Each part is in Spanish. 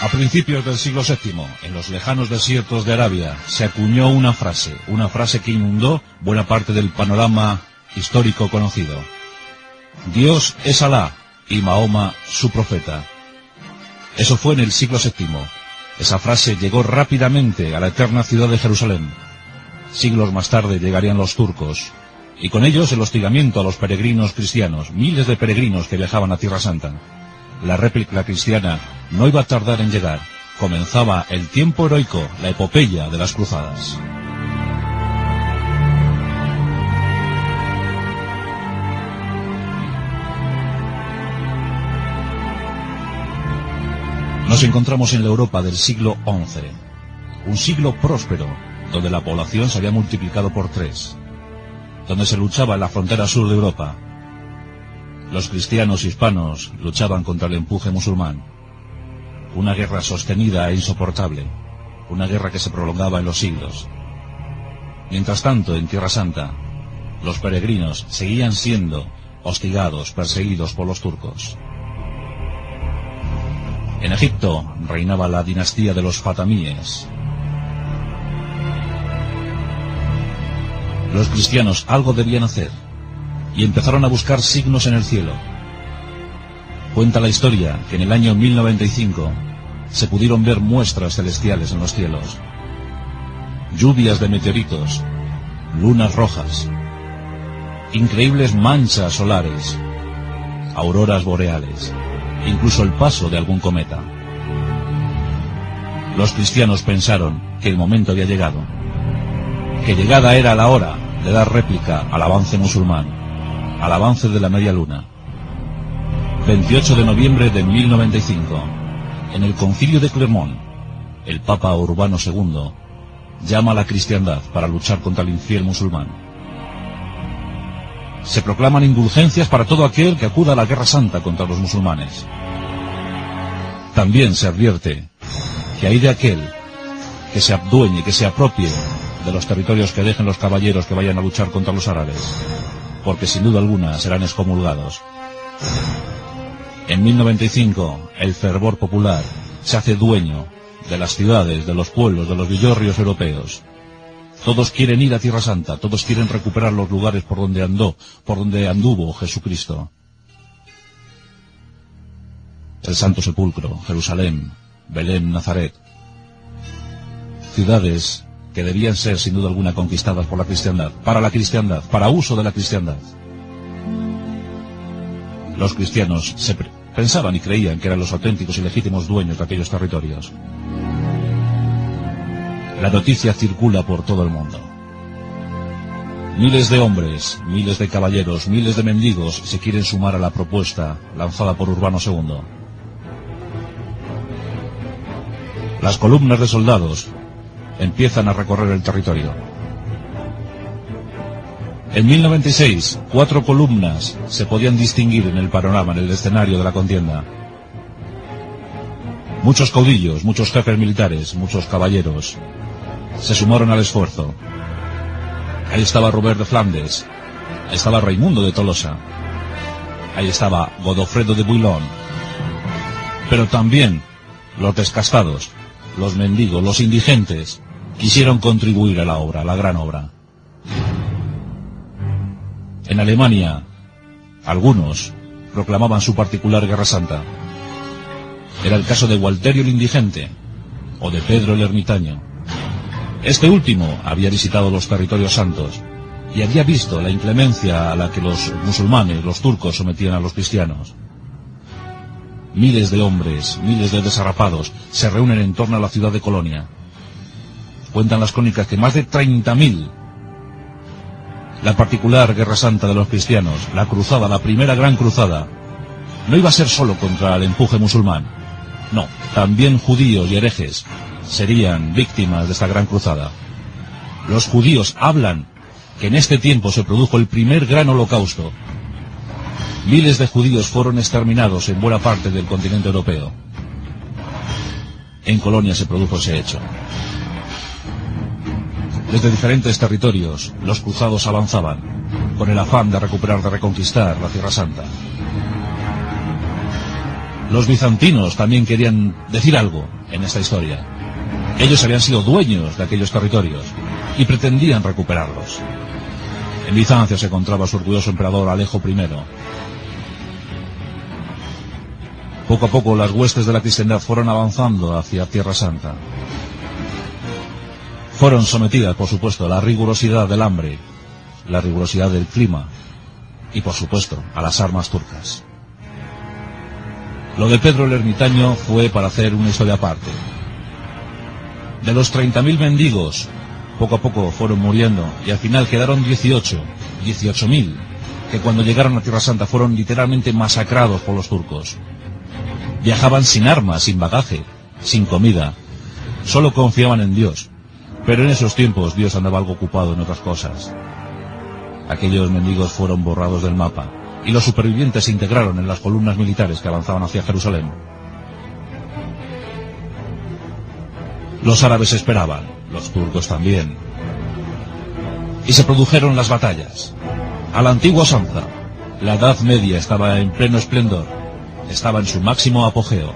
A principios del siglo VII, en los lejanos desiertos de Arabia, se acuñó una frase que inundó buena parte del panorama histórico conocido. Dios es Alá y Mahoma su profeta. Eso fue en el siglo VII. Esa frase llegó rápidamente a la eterna ciudad de Jerusalén. Siglos más tarde llegarían los turcos, y con ellos el hostigamiento a los peregrinos cristianos, miles de peregrinos que viajaban a Tierra Santa. La réplica cristiana no iba a tardar en llegar. Comenzaba el tiempo heroico, la epopeya de las cruzadas. Nos encontramos en la Europa del siglo XI, un siglo próspero, donde la población se había multiplicado por 3, donde se luchaba en la frontera sur de Europa. Los cristianos hispanos luchaban contra el empuje musulmán. Una guerra sostenida e insoportable, una guerra que se prolongaba en los siglos. Mientras tanto, en Tierra Santa, los peregrinos seguían siendo hostigados, perseguidos por los turcos. En Egipto reinaba la dinastía de los fatamíes. Los cristianos algo debían hacer, y empezaron a buscar signos en el cielo. Cuenta la historia que en el año 1095 se pudieron ver muestras celestiales en los cielos. Lluvias de meteoritos, lunas rojas, increíbles manchas solares, auroras boreales, incluso el paso de algún cometa. Los cristianos pensaron que el momento había llegado, que llegada era la hora de dar réplica al avance musulmán, al avance de la media luna. 28 de noviembre de 1095, en el concilio de Clermont, el Papa Urbano II llama a la cristiandad para luchar contra el infiel musulmán. Se proclaman indulgencias para todo aquel que acuda a la guerra santa contra los musulmanes. También se advierte que hay de aquel que se adueñe, que se apropie de los territorios que dejen los caballeros que vayan a luchar contra los árabes, porque sin duda alguna serán excomulgados. En 1095, el fervor popular se hace dueño de las ciudades, de los pueblos, de los villorrios europeos. Todos quieren ir a Tierra Santa, todos quieren recuperar los lugares por donde anduvo Jesucristo. El Santo Sepulcro, Jerusalén, Belén, Nazaret. Ciudades que debían ser sin duda alguna conquistadas por la cristiandad, para uso de la cristiandad. Los cristianos pensaban y creían que eran los auténticos y legítimos dueños de aquellos territorios. La noticia circula por todo el mundo. Miles de hombres, miles de caballeros, miles de mendigos se quieren sumar a la propuesta lanzada por Urbano II. Las columnas de soldados empiezan a recorrer el territorio. En 1096, 4 columnas se podían distinguir en el panorama, en el escenario de la contienda. Muchos caudillos, muchos jefes militares, muchos caballeros se sumaron al esfuerzo. Ahí estaba Robert de Flandes, ahí estaba Raimundo de Tolosa, ahí estaba Godofredo de Bouillon, pero también los descastados, los mendigos, los indigentes, quisieron contribuir a la obra, a la gran obra. En Alemania, algunos proclamaban su particular guerra santa. Era el caso de Gualterio el Indigente o de Pedro el Ermitaño. Este último había visitado los territorios santos y había visto la inclemencia a la que los musulmanes, los turcos, sometían a los cristianos. Miles de hombres, miles de desarrapados se reúnen en torno a la ciudad de Colonia. Cuentan las crónicas que más de 30.000. La particular guerra santa de los cristianos, la cruzada, la primera gran cruzada, no iba a ser solo contra el empuje musulmán. No, también judíos y herejes serían víctimas de esta gran cruzada. Los judíos hablan que en este tiempo se produjo el primer gran holocausto. Miles de judíos fueron exterminados en buena parte del continente europeo. En Colonia se produjo ese hecho. Desde diferentes territorios, los cruzados avanzaban, con el afán de recuperar, de reconquistar la Tierra Santa. Los bizantinos también querían decir algo en esta historia. Ellos habían sido dueños de aquellos territorios y pretendían recuperarlos. En Bizancio se encontraba su orgulloso emperador Alejo I. Poco a poco las huestes de la cristiandad fueron avanzando hacia Tierra Santa. Fueron sometidas, por supuesto, a la rigurosidad del hambre, la rigurosidad del clima y, por supuesto, a las armas turcas. Lo de Pedro el Ermitaño fue para hacer una historia aparte. De los 30.000 mendigos, poco a poco fueron muriendo y al final quedaron 18.000, que cuando llegaron a Tierra Santa fueron literalmente masacrados por los turcos. Viajaban sin armas, sin bagaje, sin comida, solo confiaban en Dios. Pero en esos tiempos Dios andaba algo ocupado en otras cosas. Aquellos mendigos fueron borrados del mapa y los supervivientes se integraron en las columnas militares que avanzaban hacia Jerusalén. Los árabes esperaban, los turcos también. Y se produjeron las batallas. A la antigua usanza, la Edad Media estaba en pleno esplendor, estaba en su máximo apogeo.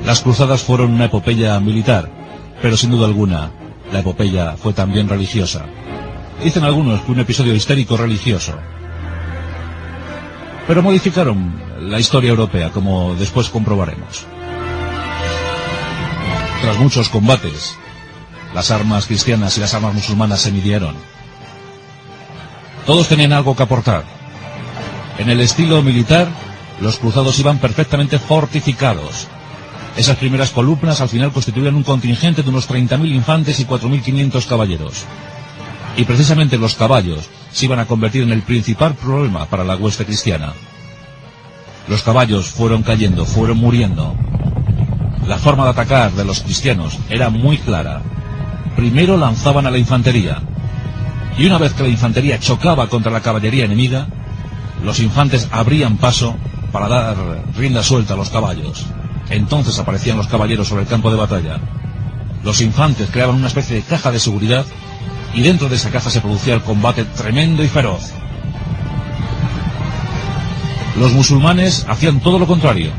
Las cruzadas fueron una epopeya militar, pero sin duda alguna, la epopeya fue también religiosa. Dicen algunos que un episodio histórico religioso. Pero modificaron la historia europea, como después comprobaremos. Tras muchos combates, las armas cristianas y las armas musulmanas se midieron. Todos tenían algo que aportar. En el estilo militar, los cruzados iban perfectamente fortificados. Esas primeras columnas al final constituían un contingente de unos 30.000 infantes y 4.500 caballeros. Y precisamente los caballos se iban a convertir en el principal problema para la hueste cristiana. Los caballos fueron cayendo, fueron muriendo. La forma de atacar de los cristianos era muy clara. Primero lanzaban a la infantería, y una vez que la infantería chocaba contra la caballería enemiga, los infantes abrían paso para dar rienda suelta a los caballos. Entonces aparecían los caballeros sobre el campo de batalla. Los infantes creaban una especie de caja de seguridad, y dentro de esa caja se producía el combate tremendo y feroz. Los musulmanes hacían todo lo contrario.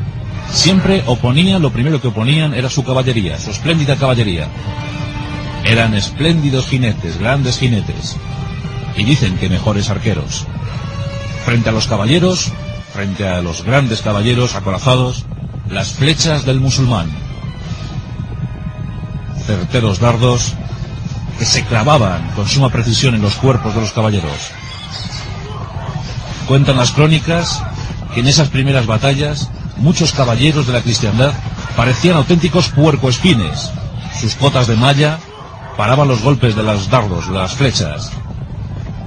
Siempre oponían, lo primero que oponían era su caballería, su espléndida caballería. Eran espléndidos jinetes, grandes jinetes, y dicen que mejores arqueros. Frente a los caballeros, frente a los grandes caballeros acorazados, las flechas del musulmán. Certeros dardos que se clavaban con suma precisión en los cuerpos de los caballeros. Cuentan las crónicas que en esas primeras batallas muchos caballeros de la cristiandad parecían auténticos puercoespines. Sus cotas de malla paraban los golpes de los dardos, de las flechas.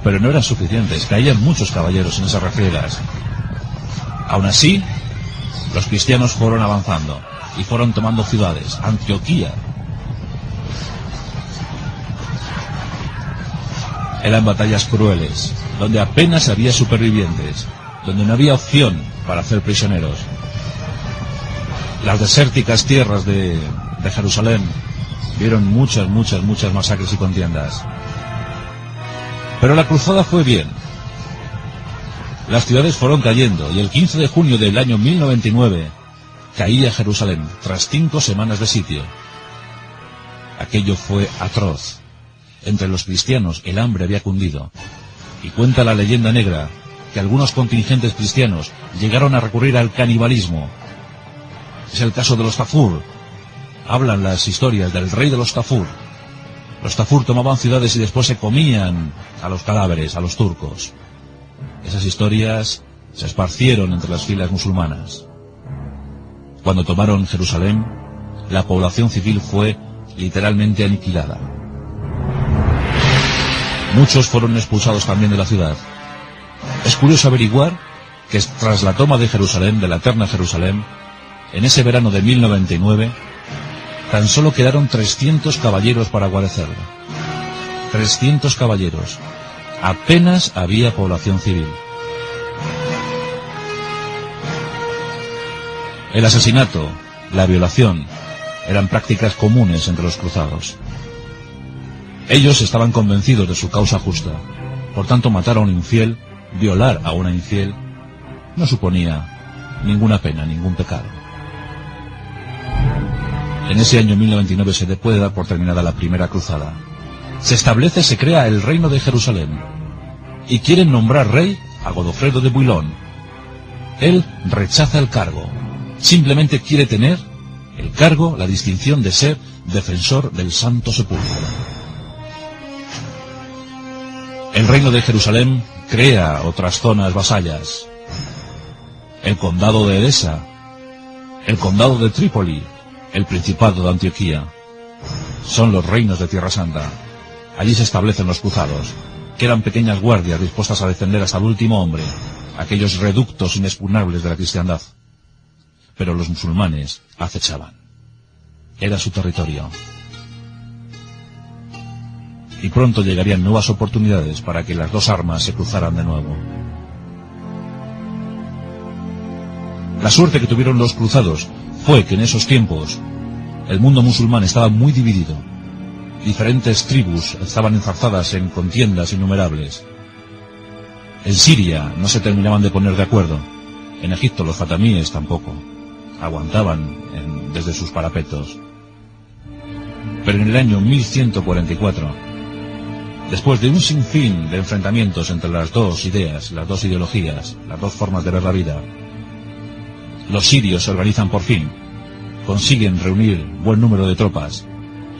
Pero no eran suficientes, caían muchos caballeros en esas refriegas. Aún así, los cristianos fueron avanzando y fueron tomando ciudades. Antioquía. Eran batallas crueles, donde apenas había supervivientes, donde no había opción para hacer prisioneros. Las desérticas tierras de Jerusalén vieron muchas masacres y contiendas. Pero la cruzada fue bien. Las ciudades fueron cayendo y el 15 de junio del año 1099 caía Jerusalén tras 5 semanas de sitio. Aquello fue atroz. Entre los cristianos el hambre había cundido. Y cuenta la leyenda negra que algunos contingentes cristianos llegaron a recurrir al canibalismo. Es el caso de los Tafur. Hablan las historias del rey de los Tafur. Los Tafur tomaban ciudades y después se comían a los cadáveres, a los turcos. Esas historias se esparcieron entre las filas musulmanas. Cuando tomaron Jerusalén, la población civil fue literalmente aniquilada. Muchos fueron expulsados también de la ciudad. Es curioso averiguar que tras la toma de Jerusalén, de la eterna Jerusalén, en ese verano de 1099, tan solo quedaron 300 caballeros para guarecerla. 300 caballeros. Apenas había población civil. El asesinato, la violación, eran prácticas comunes entre los cruzados. Ellos estaban convencidos de su causa justa. Por tanto, matar a un infiel, violar a una infiel, no suponía ninguna pena, ningún pecado. En ese año 1099 se puede dar por terminada la primera cruzada. Se crea el reino de Jerusalén, y quieren nombrar rey a Godofredo de Bouillon. Él rechaza el cargo, simplemente quiere tener el cargo, la distinción de ser defensor del Santo Sepulcro. El reino de Jerusalén crea otras zonas vasallas: el condado de Edesa, el condado de Trípoli, el principado de Antioquía. Son los reinos de Tierra Santa. Allí se establecen los cruzados, que eran pequeñas guardias dispuestas a defender hasta el último hombre aquellos reductos inexpugnables de la cristiandad. Pero los musulmanes acechaban. Era su territorio. Y pronto llegarían nuevas oportunidades para que las dos armas se cruzaran de nuevo. La suerte que tuvieron los cruzados fue que en esos tiempos el mundo musulmán estaba muy dividido. Diferentes tribus estaban enzarzadas en contiendas innumerables. En Siria no se terminaban de poner de acuerdo. En Egipto los fatamíes tampoco. Aguantaban desde sus parapetos. Pero en el año 1144, después de un sinfín de enfrentamientos entre las dos ideas, las dos ideologías, las dos formas de ver la vida, los sirios se organizan por fin, consiguen reunir buen número de tropas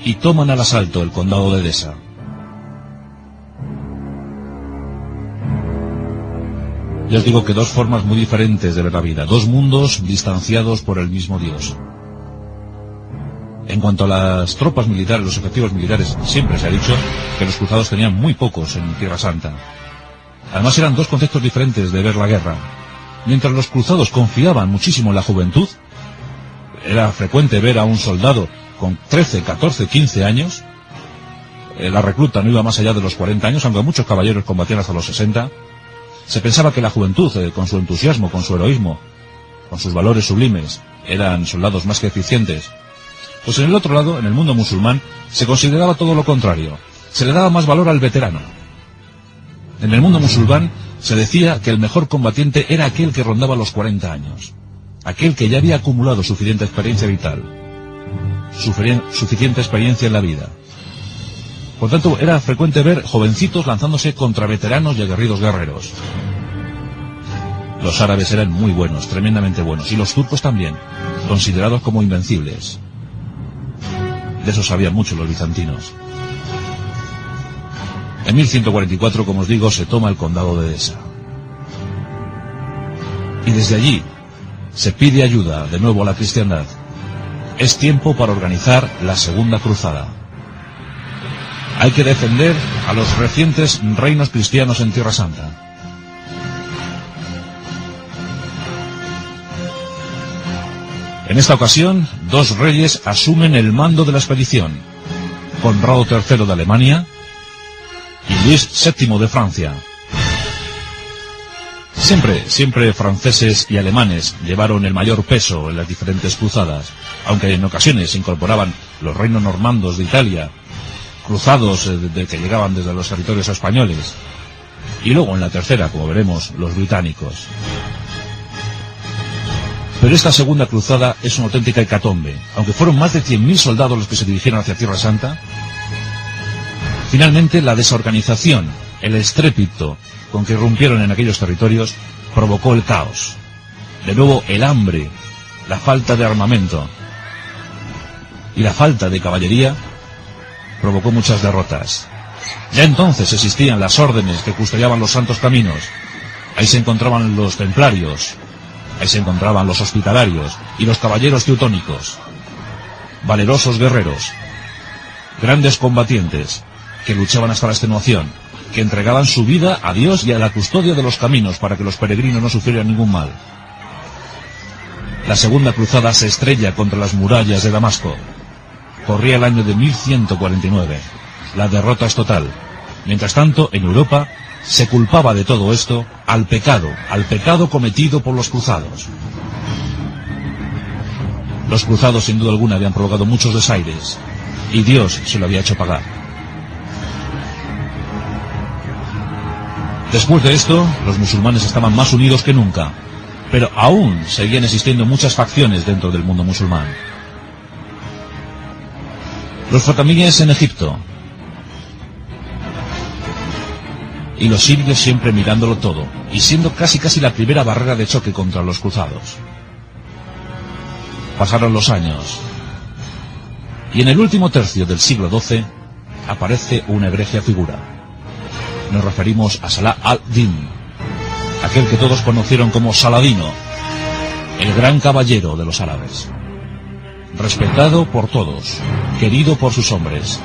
y toman al asalto el condado de Edesa. Ya os digo que dos formas muy diferentes de ver la vida, dos mundos distanciados por el mismo Dios. En cuanto a las tropas militares, los efectivos militares, siempre se ha dicho que los cruzados tenían muy pocos en Tierra Santa. Además eran dos conceptos diferentes de ver la guerra. Mientras los cruzados confiaban muchísimo en la juventud, era frecuente ver a un soldado con 13, 14, 15 años. La recluta no iba más allá de los 40 años, aunque muchos caballeros combatían hasta los 60. Se pensaba que la juventud, con su entusiasmo, con su heroísmo, con sus valores sublimes, eran soldados más que eficientes. Pues en el otro lado, en el mundo musulmán, se consideraba todo lo contrario. Se le daba más valor al veterano. En el mundo musulmán se decía que el mejor combatiente era aquel que rondaba los 40 años. Aquel que ya había acumulado suficiente experiencia vital. Suficiente experiencia en la vida. Por tanto, era frecuente ver jovencitos lanzándose contra veteranos y aguerridos guerreros. Los árabes eran muy buenos, tremendamente buenos, y los turcos también, considerados como invencibles. De eso sabían mucho los bizantinos. En 1144, como os digo, se toma el condado de Edesa. Y desde allí se pide ayuda de nuevo a la cristiandad. Es tiempo para organizar la segunda cruzada. Hay que defender a los recientes reinos cristianos en Tierra Santa. En esta ocasión, dos reyes asumen el mando de la expedición: Conrado III de Alemania y Luis VII de Francia. Siempre franceses y alemanes llevaron el mayor peso en las diferentes cruzadas, aunque en ocasiones se incorporaban los reinos normandos de Italia, cruzados que llegaban desde los territorios españoles, y luego en la tercera, como veremos, los británicos. Pero esta segunda cruzada es una auténtica hecatombe. Aunque fueron más de 100.000 soldados los que se dirigieron hacia Tierra Santa, finalmente la desorganización, el estrépito con que irrumpieron en aquellos territorios provocó el caos. De nuevo el hambre, la falta de armamento y la falta de caballería provocó muchas derrotas. Ya entonces existían las órdenes que custodiaban los santos caminos. Ahí se encontraban los templarios, ahí se encontraban los hospitalarios y los caballeros teutónicos, valerosos guerreros, grandes combatientes que luchaban hasta la extenuación, que entregaban su vida a Dios y a la custodia de los caminos para que los peregrinos no sufrieran ningún mal. La segunda cruzada se estrella contra las murallas de Damasco. Corría el año de 1149. La derrota es total. Mientras tanto, en Europa se culpaba de todo esto al pecado cometido por los cruzados. Los cruzados sin duda alguna habían provocado muchos desaires y Dios se lo había hecho pagar. Después de esto, los musulmanes estaban más unidos que nunca. pero aún seguían existiendo muchas facciones dentro del mundo musulmán. Los fatimíes en Egipto y los sirios siempre mirándolo todo y siendo casi la primera barrera de choque contra los cruzados. Pasaron los años y en el último tercio del siglo XII aparece una egregia figura. Nos referimos a Salah ad-Din, aquel que todos conocieron como Saladino, el gran caballero de los árabes, respetado por todos, querido por sus hombres.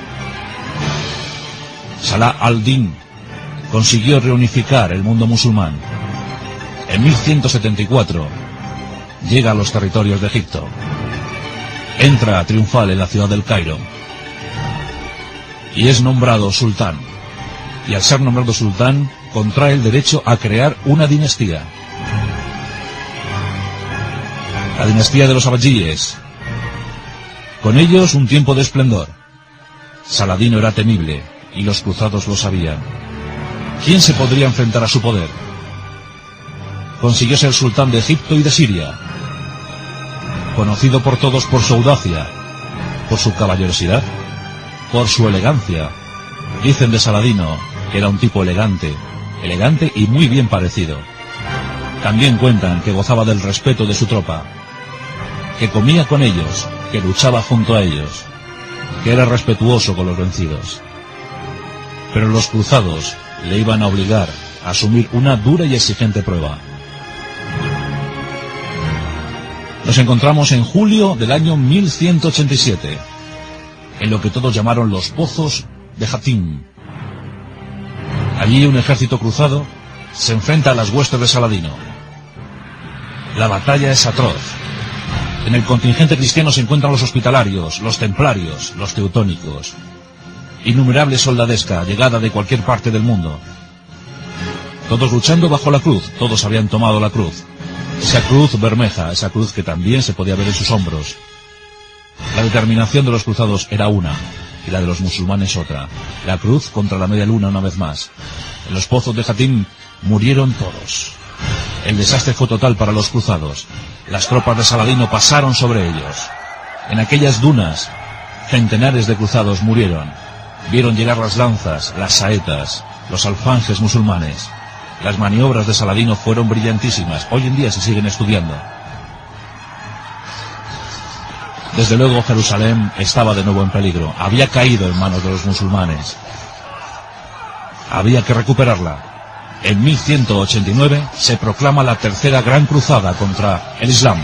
Salah ad-Din consiguió reunificar el mundo musulmán. En 1174 llega a los territorios de Egipto. Entra triunfal en la ciudad del Cairo y es nombrado sultán. Y al ser nombrado sultán, contrae el derecho a crear una dinastía. La dinastía de los abadíes. Con ellos un tiempo de esplendor. Saladino era temible y los cruzados lo sabían. ¿Quién se podría enfrentar a su poder? Consiguió ser sultán de Egipto y de Siria, conocido por todos por su audacia, por su caballerosidad, por su elegancia. Dicen de Saladino que era un tipo elegante y muy bien parecido. También cuentan que gozaba del respeto de su tropa, que comía con ellos, que luchaba junto a ellos, que era respetuoso con los vencidos. Pero los cruzados le iban a obligar a asumir una dura y exigente prueba. Nos encontramos en julio del año 1187, en lo que todos llamaron los pozos de Hatim. Allí un ejército cruzado se enfrenta a las huestes de Saladino. La batalla es atroz. En el contingente cristiano se encuentran los hospitalarios, los templarios, los teutónicos. Innumerable soldadesca, llegada de cualquier parte del mundo. Todos luchando bajo la cruz, todos habían tomado la cruz. Esa cruz bermeja, esa cruz que también se podía ver en sus hombros. La determinación de los cruzados era una, y la de los musulmanes otra. La cruz contra la media luna una vez más. En los pozos de Hatim murieron todos. El desastre fue total para los cruzados. Las tropas de Saladino pasaron sobre ellos. En aquellas dunas, centenares de cruzados murieron. Vieron llegar las lanzas, las saetas, los alfanjes musulmanes. Las maniobras de Saladino fueron brillantísimas. Hoy en día se siguen estudiando. Desde luego Jerusalén estaba de nuevo en peligro. Había caído en manos de los musulmanes. Había que recuperarla. En 1189 se proclama la tercera gran cruzada contra el Islam.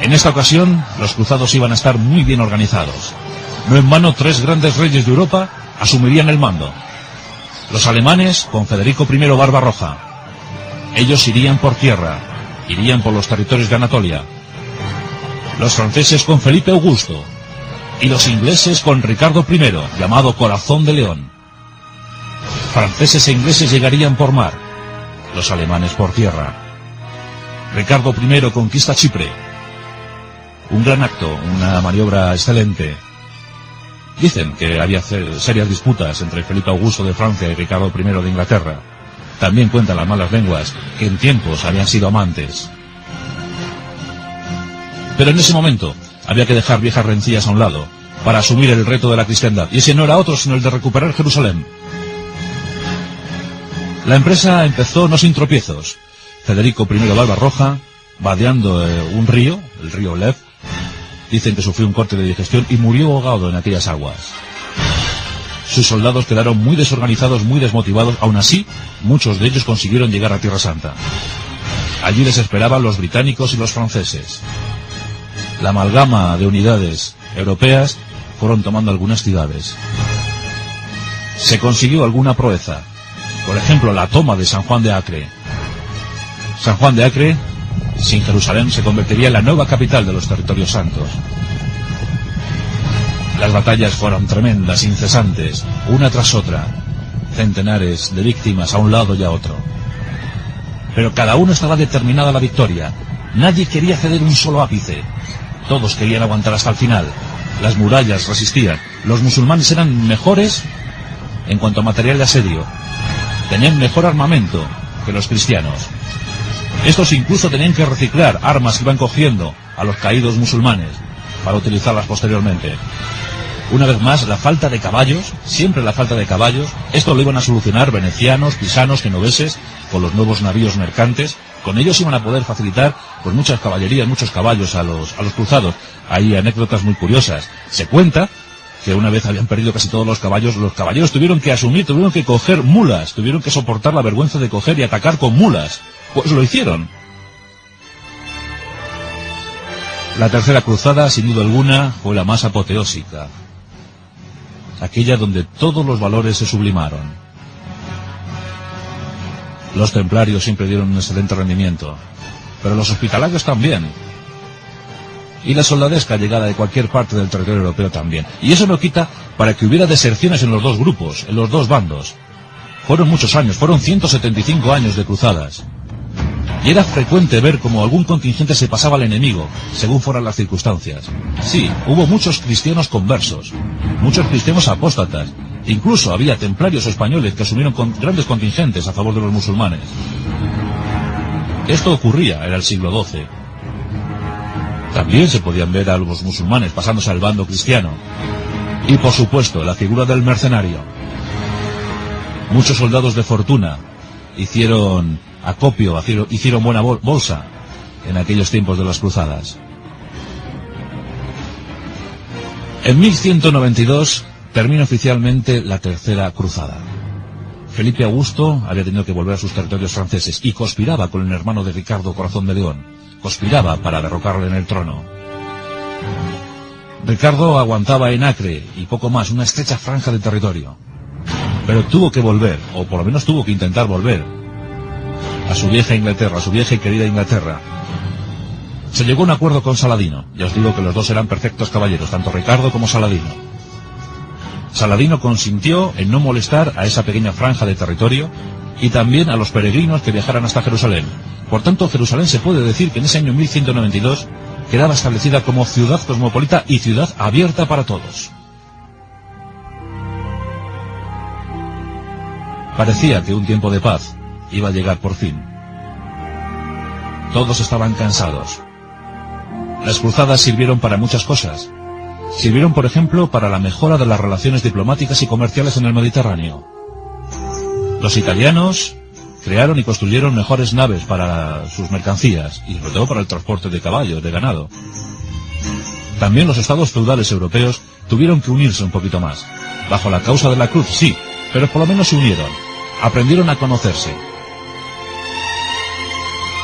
En esta ocasión, los cruzados iban a estar muy bien organizados. No en vano, tres grandes reyes de Europa asumirían el mando. Los alemanes con Federico I Barbarroja. Ellos irían por tierra, irían por los territorios de Anatolia. Los franceses con Felipe Augusto. Y los ingleses con Ricardo I, llamado Corazón de León. Franceses e ingleses llegarían por mar, los alemanes por tierra. Ricardo I conquista Chipre. Un gran acto, una maniobra excelente. Dicen que había serias disputas entre Felipe Augusto de Francia y Ricardo I de Inglaterra. También cuentan las malas lenguas que en tiempos habían sido amantes. Pero en ese momento había que dejar viejas rencillas a un lado para asumir el reto de la cristiandad. Y ese no era otro sino el de recuperar Jerusalén. La empresa empezó no sin tropiezos. Federico I Barbarroja, vadeando un río, el río Lev, dicen que sufrió un corte de digestión y murió ahogado en aquellas aguas. Sus soldados quedaron muy desorganizados, muy desmotivados. Aún así, muchos de ellos consiguieron llegar a Tierra Santa. Allí les esperaban los británicos y los franceses. La amalgama de unidades europeas fueron tomando algunas ciudades. Se consiguió alguna proeza. Por ejemplo, la toma de San Juan de Acre. San Juan de Acre, sin Jerusalén, se convertiría en la nueva capital de los territorios santos. Las batallas fueron tremendas, incesantes, una tras otra. Centenares de víctimas a un lado y a otro. Pero cada uno estaba determinado a la victoria. Nadie quería ceder un solo ápice. Todos querían aguantar hasta el final. Las murallas resistían. Los musulmanes eran mejores en cuanto a material de asedio. Tenían mejor armamento que los cristianos. Estos incluso tenían que reciclar armas que iban cogiendo a los caídos musulmanes para utilizarlas posteriormente. Una vez más, la falta de caballos, siempre la falta de caballos, esto lo iban a solucionar venecianos, pisanos, genoveses, con los nuevos navíos mercantes. Con ellos iban a poder facilitar pues muchas caballerías, muchos caballos a los cruzados. Hay anécdotas muy curiosas. Se cuenta que una vez habían perdido casi todos los caballeros tuvieron que asumir, tuvieron que coger mulas, tuvieron que soportar la vergüenza de coger y atacar con mulas. Pues lo hicieron. La tercera cruzada, sin duda alguna, fue la más apoteósica. Aquella donde todos los valores se sublimaron. Los templarios siempre dieron un excelente rendimiento, pero los hospitalarios también. Y la soldadesca llegada de cualquier parte del territorio europeo también. Y eso no quita para que hubiera deserciones en los dos grupos, en los dos bandos. Fueron muchos años, fueron 175 años de cruzadas. Y era frecuente ver cómo algún contingente se pasaba al enemigo, según fueran las circunstancias. Sí, hubo muchos cristianos conversos, muchos cristianos apóstatas. Incluso había templarios españoles que asumieron grandes contingentes a favor de los musulmanes. Esto ocurría en el siglo XII. También se podían ver a los musulmanes pasándose al bando cristiano. Y por supuesto, la figura del mercenario. Muchos soldados de fortuna hicieron acopio, hicieron buena bolsa en aquellos tiempos de las cruzadas. En 1192 termina oficialmente la tercera cruzada. Felipe Augusto había tenido que volver a sus territorios franceses y conspiraba con el hermano de Ricardo, Corazón de León. Conspiraba para derrocarle en el trono. Ricardo aguantaba en Acre y poco más, una estrecha franja de territorio. Pero tuvo que volver, o por lo menos tuvo que intentar volver, a su vieja Inglaterra, a su vieja y querida Inglaterra. Se llegó a un acuerdo con Saladino. Ya os digo que los dos eran perfectos caballeros, tanto Ricardo como Saladino. Saladino consintió en no molestar a esa pequeña franja de territorio y también a los peregrinos que viajaran hasta Jerusalén. Por tanto, Jerusalén se puede decir que en ese año 1192 quedaba establecida como ciudad cosmopolita y ciudad abierta para todos. Parecía que un tiempo de paz iba a llegar por fin. Todos estaban cansados. Las cruzadas sirvieron para muchas cosas. Sirvieron, por ejemplo, para la mejora de las relaciones diplomáticas y comerciales en el Mediterráneo. Los italianos crearon y construyeron mejores naves para sus mercancías, y sobre todo para el transporte de caballos, de ganado. También los estados feudales europeos tuvieron que unirse un poquito más. Bajo la causa de la cruz, sí, pero por lo menos se unieron. Aprendieron a conocerse.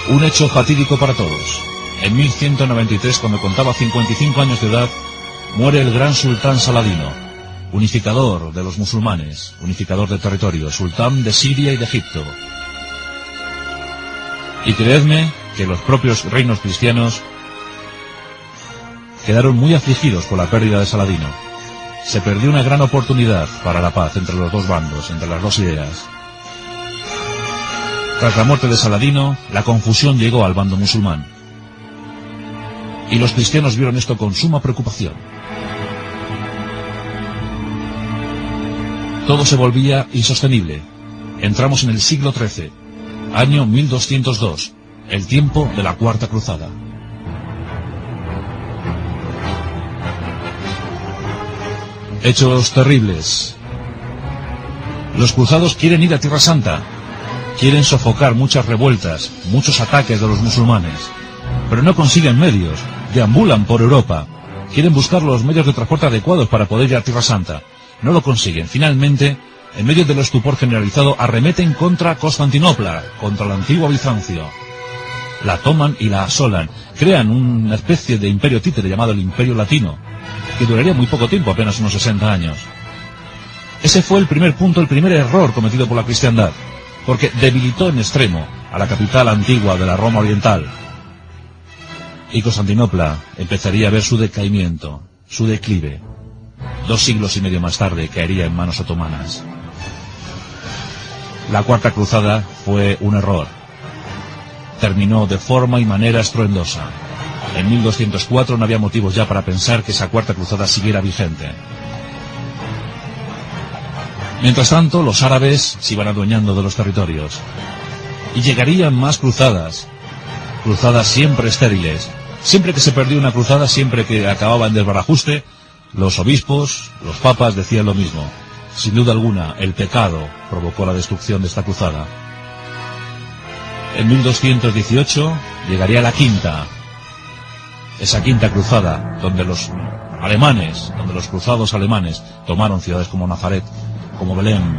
Un hecho fatídico para todos. En 1193, cuando contaba 55 años de edad, muere el gran sultán Saladino, unificador de los musulmanes, unificador de territorio, sultán de Siria y de Egipto. Y creedme que los propios reinos cristianos quedaron muy afligidos por la pérdida de Saladino. Se perdió una gran oportunidad para la paz entre los dos bandos, entre las dos ideas. Tras la muerte de Saladino, la confusión llegó al bando musulmán. Y los cristianos vieron esto con suma preocupación. Todo se volvía insostenible. Entramos en el siglo XIII, año 1202, el tiempo de la Cuarta Cruzada. Hechos terribles. Los cruzados quieren ir a Tierra Santa. Quieren sofocar muchas revueltas, muchos ataques de los musulmanes. Pero no consiguen medios. Deambulan por Europa. Quieren buscar los medios de transporte adecuados para poder ir a Tierra Santa. No lo consiguen. Finalmente, en medio del estupor generalizado, arremeten contra Constantinopla, contra el antiguo Bizancio. La toman y la asolan. Crean una especie de imperio títere llamado el Imperio Latino, que duraría muy poco tiempo, apenas unos 60 años. Ese fue el primer punto, el primer error cometido por la cristiandad, porque debilitó en extremo a la capital antigua de la Roma Oriental. Y Constantinopla empezaría a ver su decaimiento, su declive. 2 siglos y medio más tarde caería en manos otomanas. La Cuarta Cruzada fue un error. Terminó de forma y manera estruendosa. En 1204 no había motivos ya para pensar que esa Cuarta Cruzada siguiera vigente. Mientras tanto, los árabes se iban adueñando de los territorios. Y llegarían más cruzadas, cruzadas siempre estériles. Siempre que se perdió una cruzada, siempre que acababa en desbarajuste, los obispos, los papas decían lo mismo. Sin duda alguna, el pecado provocó la destrucción de esta cruzada. En 1218 llegaría la quinta, esa quinta cruzada, donde los alemanes, donde los cruzados alemanes tomaron ciudades como Nazaret, como Belén.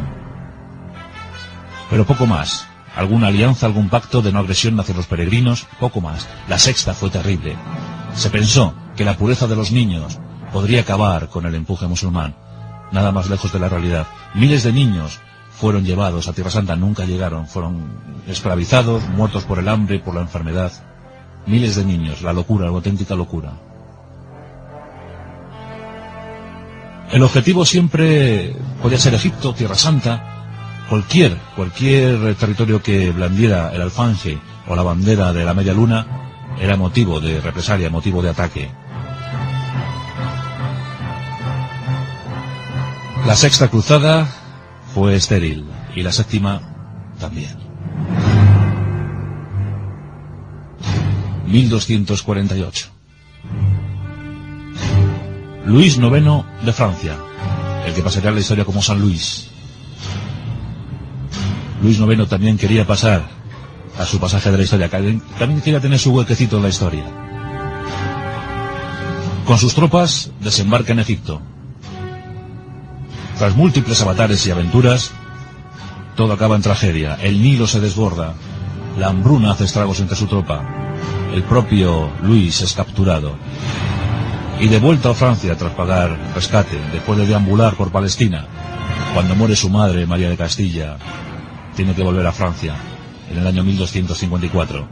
Pero poco más. Alguna alianza, algún pacto de no agresión hacia los peregrinos, poco más. La sexta fue terrible. Se pensó que la pureza de los niños podría acabar con el empuje musulmán. Nada más lejos de la realidad. Miles de niños fueron llevados a Tierra Santa, nunca llegaron, fueron esclavizados, muertos por el hambre, por la enfermedad. Miles de niños, la locura, la auténtica locura. El objetivo siempre podía ser Egipto, Tierra Santa, cualquier territorio que blandiera el alfanje o la bandera de la media luna era motivo de represalia, motivo de ataque. La sexta cruzada fue estéril y la séptima también. 1248. Luis IX de Francia, el que pasaría a la historia como San Luis. Luis IX también quería pasar a su pasaje de la historia, también quería tener su huequecito en la historia. Con sus tropas desembarca en Egipto. Tras múltiples avatares y aventuras, todo acaba en tragedia. El Nilo se desborda, la hambruna hace estragos entre su tropa, el propio Luis es capturado y de vuelta a Francia tras pagar rescate, después de deambular por Palestina. Cuando muere su madre, María de Castilla, tiene que volver a Francia en el año 1254.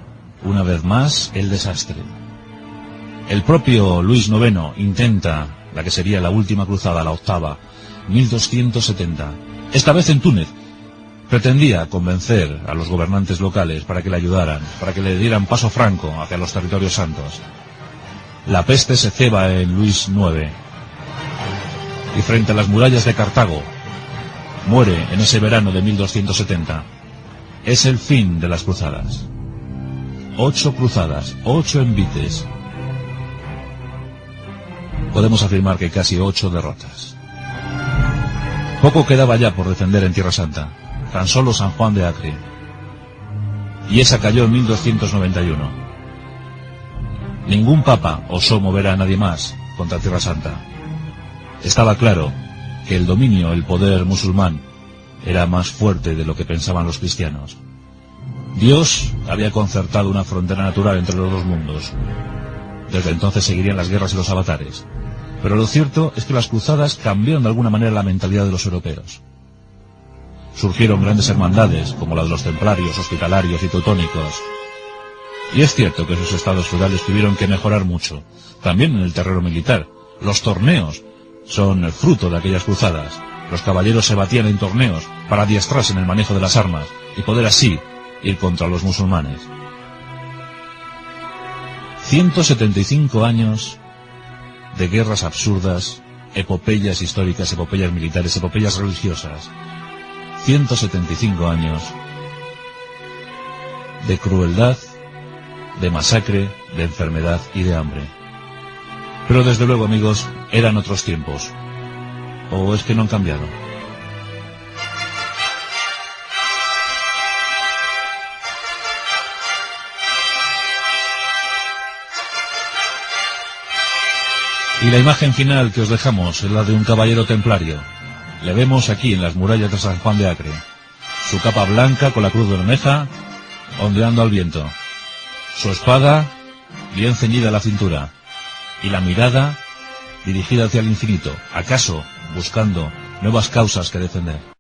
Una vez más, el desastre. El propio Luis IX intenta la que sería la última cruzada, la octava, 1270. Esta vez en Túnez. Pretendía convencer a los gobernantes locales para que le ayudaran, para que le dieran paso franco hacia los territorios santos. La peste se ceba en Luis IX. Y frente a las murallas de Cartago, muere en ese verano de 1270. Es el fin de las cruzadas. 8 cruzadas, 8 envites. Podemos afirmar que casi 8 derrotas. Poco quedaba ya por defender en Tierra Santa, tan solo San Juan de Acre. Y esa cayó en 1291. Ningún papa osó mover a nadie más contra Tierra Santa. Estaba claro que el dominio, el poder musulmán, era más fuerte de lo que pensaban los cristianos. Dios había concertado una frontera natural entre los dos mundos. Desde entonces seguirían las guerras y los avatares. Pero lo cierto es que las cruzadas cambiaron de alguna manera la mentalidad de los europeos. Surgieron grandes hermandades, como la de los templarios, hospitalarios y teutónicos. Y es cierto que sus estados feudales tuvieron que mejorar mucho, también en el terreno militar. Los torneos son el fruto de aquellas cruzadas. Los caballeros se batían en torneos para adiestrarse en el manejo de las armas y poder así ir contra los musulmanes. 175 años de guerras absurdas, epopeyas históricas, epopeyas militares, epopeyas religiosas. 175 años de crueldad, de masacre, de enfermedad y de hambre. Pero desde luego, amigos, eran otros tiempos. ¿O es que no han cambiado? Y la imagen final que os dejamos es la de un caballero templario. Le vemos aquí en las murallas de San Juan de Acre. Su capa blanca con la cruz bermeja ondeando al viento. Su espada bien ceñida a la cintura. Y la mirada dirigida hacia el infinito, acaso buscando nuevas causas que defender.